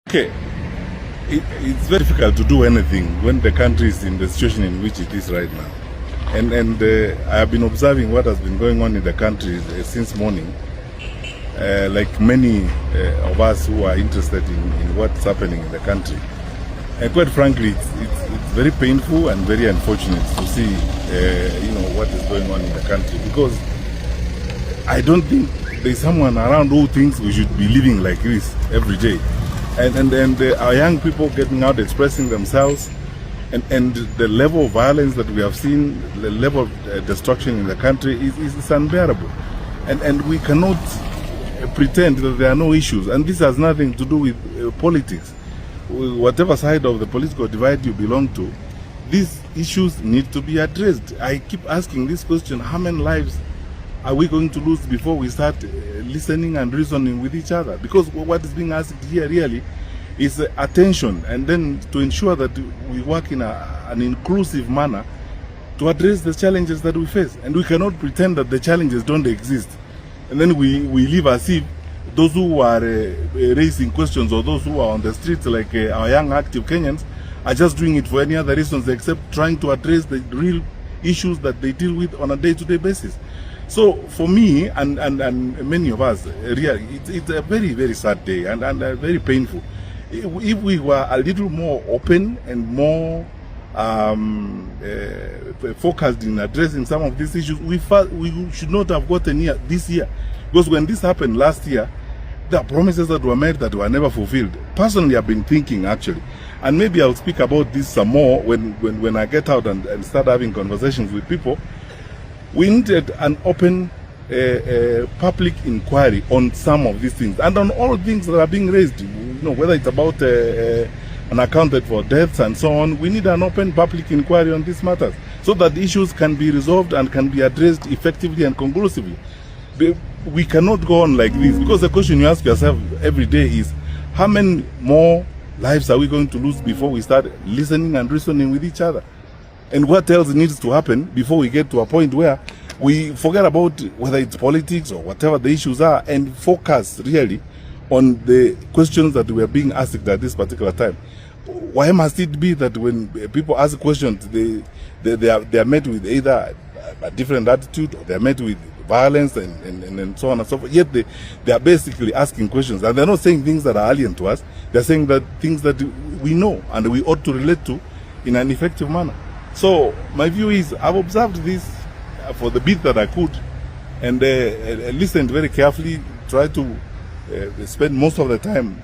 Okay, it's very difficult to do anything when the country is in the situation in which it is right now. And I have been observing what has been going on in the country since morning. Like many of us who are interested in what's happening in the country. And quite frankly, it's very painful and very unfortunate to see what is going on in the country, because I don't think there's someone around who thinks we should be living like this every day. And our young people getting out, expressing themselves, and the level of violence that we have seen, the level of destruction in the country is unbearable. And we cannot pretend that there are no issues. And this has nothing to do with politics. Whatever side of the political divide you belong to, these issues need to be addressed. I keep asking this question: how many lives are we going to lose before we start listening and reasoning with each other? Because what is being asked here really is attention, and then to ensure that we work in an inclusive manner to address the challenges that we face. And we cannot pretend that the challenges don't exist, and then we live as if those who are raising questions, or those who are on the streets, like our young active Kenyans, are just doing it for any other reasons except trying to address the real issues that they deal with on a day-to-day basis. So for me and many of us, really, it's a very, very sad day and very painful. If we were a little more open and more focused in addressing some of these issues, we should not have gotten here this year. Because when this happened last year, there are promises that were made that were never fulfilled. Personally, I've been thinking, actually, and maybe I'll speak about this some more when I get out and start having conversations with people. We needed an open public inquiry on some of these things, and on all things that are being raised, whether it's about an accounted for deaths and so on. We need an open public inquiry on these matters so that issues can be resolved and can be addressed effectively and conclusively. We cannot go on like this, because the question you ask yourself every day is: how many more lives are we going to lose before we start listening and reasoning with each other? And what else needs to happen before we get to a point where we forget about whether it's politics or whatever the issues are, and focus really on the questions that we are being asked at this particular time? Why must it be that when people ask questions, they are met with either a different attitude, or they are met with violence and so on and so forth? Yet they are basically asking questions, and they're not saying things that are alien to us. They're saying that things that we know and we ought to relate to in an effective manner. So my view is, I've observed this for the bit that I could, and listened very carefully, tried to spend most of the time,